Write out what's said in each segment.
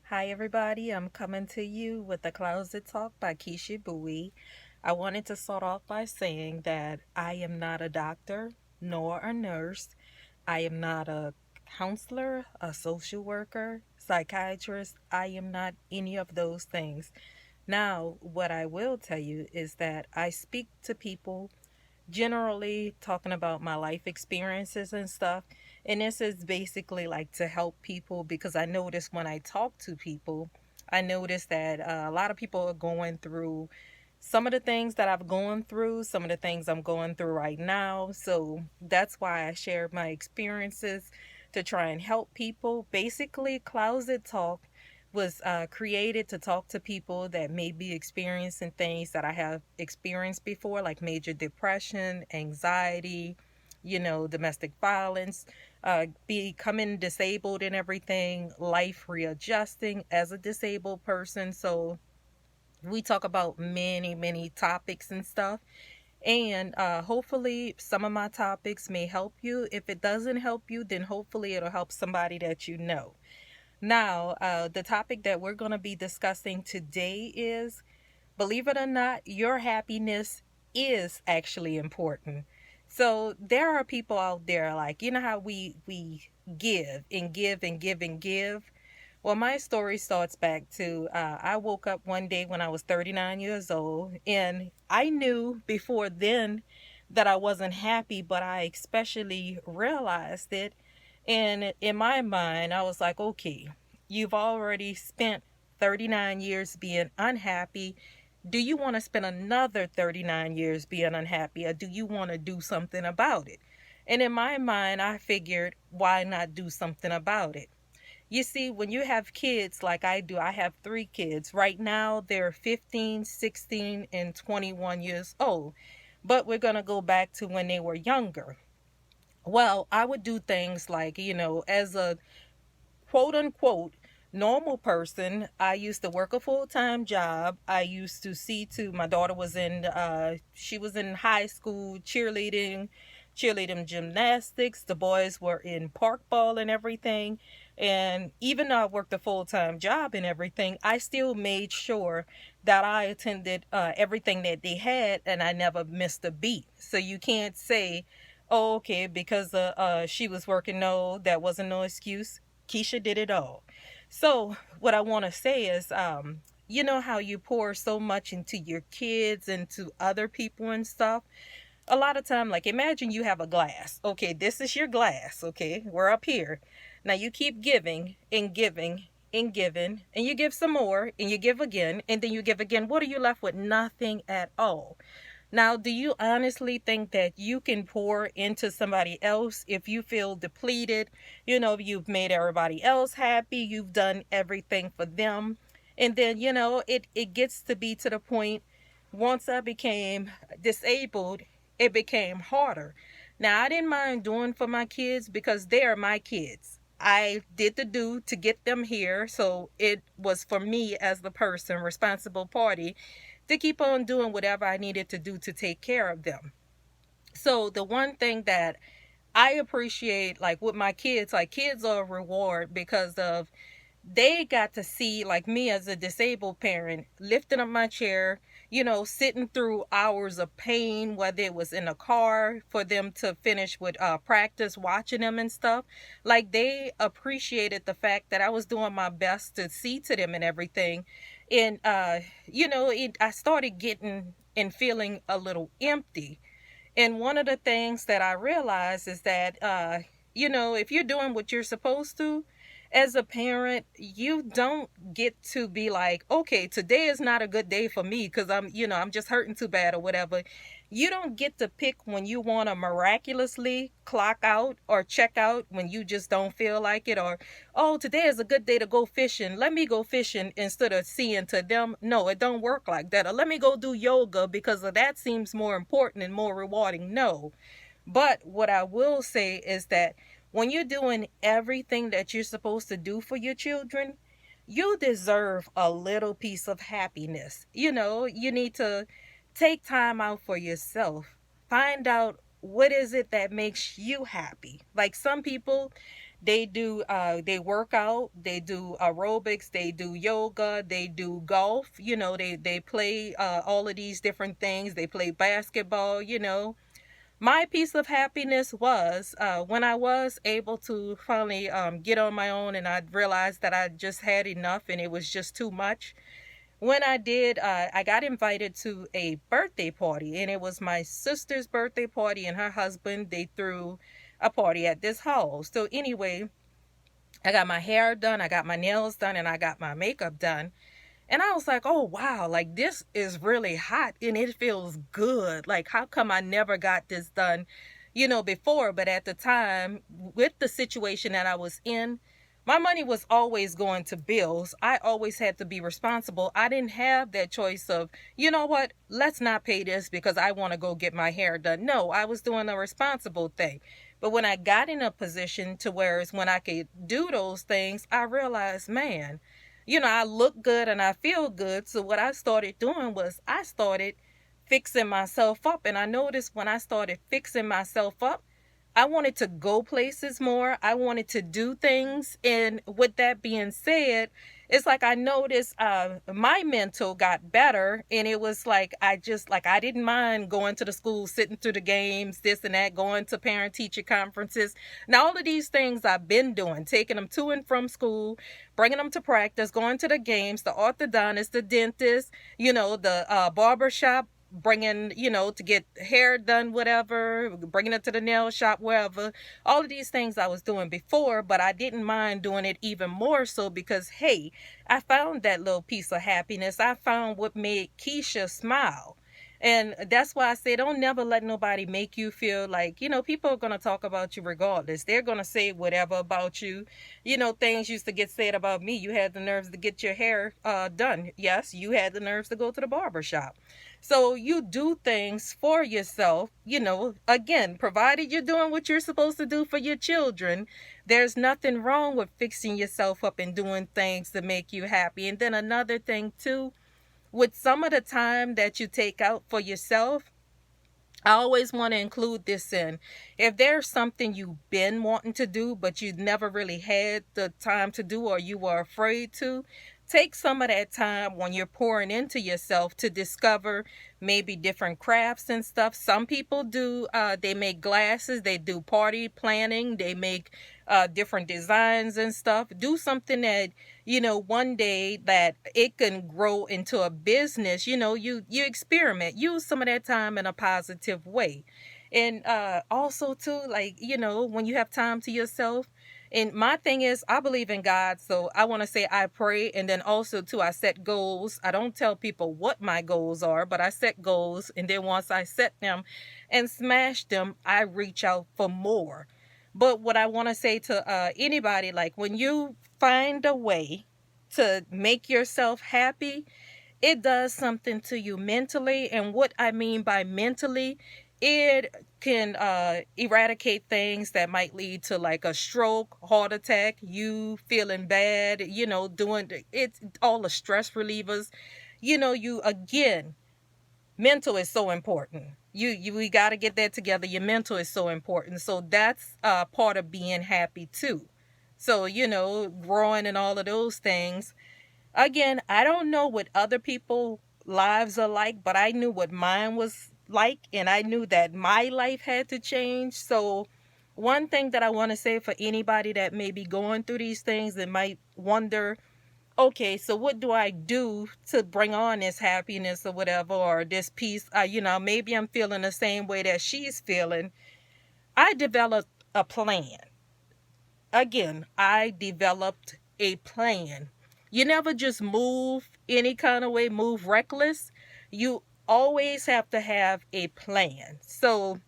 Hi, everybody. I'm coming to you with the Closet Talk by Keisha Bowie. I wanted to start off by saying that I am not a doctor nor a nurse. I am not a counselor, a social worker, psychiatrist. I am not any of those things. Now, what I will tell you is that I speak to people generally talking about my life experiences and stuff. And this is basically like to help people because I notice when I talk to people, I notice that a lot of people are going through some of the things that I've gone through, some of the things I'm going through right now. So that's why I share my experiences to try and help people. Basically, Closet Talk was created to talk to people that may be experiencing things that I have experienced before, like major depression, anxiety, domestic violence, becoming disabled and everything, life readjusting as a disabled person. So we talk about many, many topics and stuff. And hopefully, some of my topics may help you. If it doesn't help you, then hopefully it'll help somebody that you know. Now, the topic that we're going to be discussing today is, believe it or not, your happiness is actually important. So there are people out there like, you know how we give and give and give and give. Well, my story starts back to I woke up one day when I was 39 years old, and I knew before then that I wasn't happy, but I especially realized it. And in my mind, I was like, okay, you've already spent 39 years being unhappy. Do you want to spend another 39 years being unhappy, or do you want to do something about it? And in my mind, I figured, why not do something about it? You see, when you have kids like I do, I have three kids. Right now, they're 15, 16, and 21 years old. But we're going to go back to when they were younger. Well, I would do things like, as a quote unquote normal person, I used to work a full-time job. I used to see to my daughter was in she was in high school cheerleading gymnastics. The boys were in park ball and everything. And even though I worked a full-time job and everything, I still made sure that I attended everything that they had, and I never missed a beat. So you can't say, oh, okay, because she was working. No, that wasn't no excuse. Keisha did it all. So what I want to say is, you know how you pour so much into your kids and to other people and stuff. A lot of time, like imagine you have a glass. Okay, this is your glass. Okay, we're up here. Now you keep giving and giving and giving, and you give some more, and you give again, and then you give again. What are you left with? Nothing at all. Now, do you honestly think that you can pour into somebody else if you feel depleted? You've made everybody else happy, you've done everything for them. And then, it gets to be to the point once I became disabled, it became harder. Now, I didn't mind doing for my kids because they are my kids. I did the do to get them here, so it was for me as the person, responsible party, to keep on doing whatever I needed to do to take care of them. So the one thing that I appreciate, like with my kids, like kids are a reward because of they got to see like me as a disabled parent lifting up my chair, sitting through hours of pain, whether it was in a car for them to finish with practice watching them and stuff. Like they appreciated the fact that I was doing my best to see to them and everything. And I started getting and feeling a little empty. And one of the things that I realized is that, if you're doing what you're supposed to, as a parent, you don't get to be like, okay, today is not a good day for me because I'm just hurting too bad or whatever. You don't get to pick when you want to miraculously clock out or check out when you just don't feel like it, or, oh, today is a good day to go fishing. Let me go fishing instead of seeing to them. No, it don't work like that. Or let me go do yoga because that seems more important and more rewarding. No. But what I will say is that when you're doing everything that you're supposed to do for your children, you deserve a little piece of happiness. You need to take time out for yourself. Find out what is it that makes you happy. Like some people, They work out, they do aerobics, they do yoga, they do golf, they play all of these different things. They play basketball. My piece of happiness was when I was able to finally get on my own, and I realized that I just had enough and it was just too much. When I did, I got invited to a birthday party, and it was my sister's birthday party, and her husband, they threw a party at this house. So, anyway, I got my hair done, I got my nails done, and I got my makeup done. And I was like, oh, wow, like this is really hot and it feels good. Like, how come I never got this done, before? But at the time, with the situation that I was in, my money was always going to bills. I always had to be responsible. I didn't have that choice of, you know what, let's not pay this because I want to go get my hair done. No, I was doing the responsible thing. But when I got in a position to where it's when I could do those things, I realized, man, I look good and I feel good. So what I started doing was I started fixing myself up. And I noticed when I started fixing myself up, I wanted to go places more. I wanted to do things. And with that being said, it's like I noticed my mental got better. And it was like I didn't mind going to the school, sitting through the games, this and that, going to parent teacher conferences. Now, all of these things I've been doing, taking them to and from school, bringing them to practice, going to the games, the orthodontist, the dentist, the barber shop, bringing, to get hair done, whatever, bringing it to the nail shop, wherever. All of these things I was doing before, but I didn't mind doing it even more so because, hey, I found that little piece of happiness. I found what made Keisha smile. And that's why I say don't never let nobody make you feel like, people are going to talk about you regardless. They're going to say whatever about you. Things used to get said about me. You had the nerves to get your hair done. Yes, you had the nerves to go to the barber shop. So you do things for yourself, again, provided you're doing what you're supposed to do for your children. There's nothing wrong with fixing yourself up and doing things to make you happy. And then another thing too, with some of the time that you take out for yourself, I always want to include this in. If there's something you've been wanting to do, but you never really had the time to do or you were afraid to, take some of that time when you're pouring into yourself to discover maybe different crafts and stuff. Some people do, they make glasses, they do party planning, they make different designs and stuff. Do something that, one day that it can grow into a business. You experiment, use some of that time in a positive way. And also too, like, when you have time to yourself, and my thing is, I believe in God, so I want to say I pray, and then also too, I set goals. I don't tell people what my goals are, but I set goals, and then once I set them and smash them, I reach out for more. But what I want to say to anybody, like when you find a way to make yourself happy, it does something to you mentally. And what I mean by mentally, it can eradicate things that might lead to like a stroke, heart attack, you feeling bad, doing it's all the stress relievers. You again, mental is so important. We got to get that together. Your mental is so important. So that's part of being happy too. So, growing and all of those things. Again, I don't know what other people lives are like, but I knew what mine was like, and I knew that my life had to change. So one thing that I want to say for anybody that may be going through these things and might wonder, okay, so what do I do to bring on this happiness or whatever, or this peace? Maybe I'm feeling the same way that she's feeling. I developed a plan. Again, I developed a plan. You never just move any kind of way, move reckless. You always have to have a plan. So,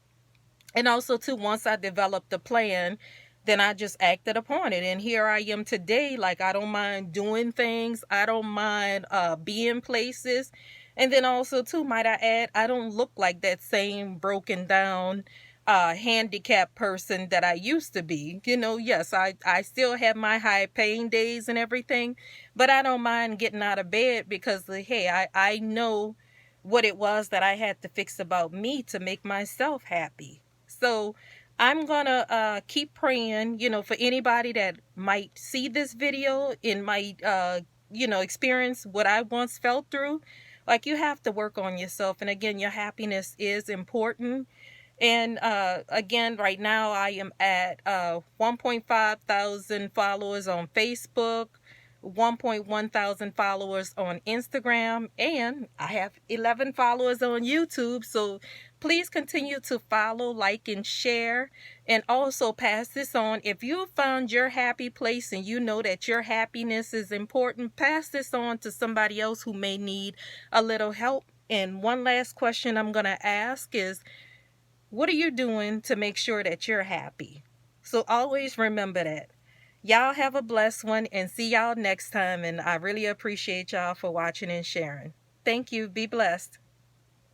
and also too, once I developed the plan, then I just acted upon it. And here I am today. Like, I don't mind doing things. I don't mind being places. And then also too, might I add, I don't look like that same broken down handicapped person that I used to be. Yes, I still have my high pain days and everything, but I don't mind getting out of bed because, hey, I know what it was that I had to fix about me to make myself happy. So I'm gonna keep praying, for anybody that might see this video and might, experience what I once felt through. Like, you have to work on yourself. And again, your happiness is important. And again, right now I am at 1.5 thousand followers on Facebook, 1.1 thousand followers on Instagram, and I have 11 followers on YouTube. So please continue to follow, like, and share, and also pass this on. If you found your happy place and you know that your happiness is important, pass this on to somebody else who may need a little help. And one last question I'm going to ask is, what are you doing to make sure that you're happy? So always remember that. Y'all have a blessed one and see y'all next time. And I really appreciate y'all for watching and sharing. Thank you. Be blessed.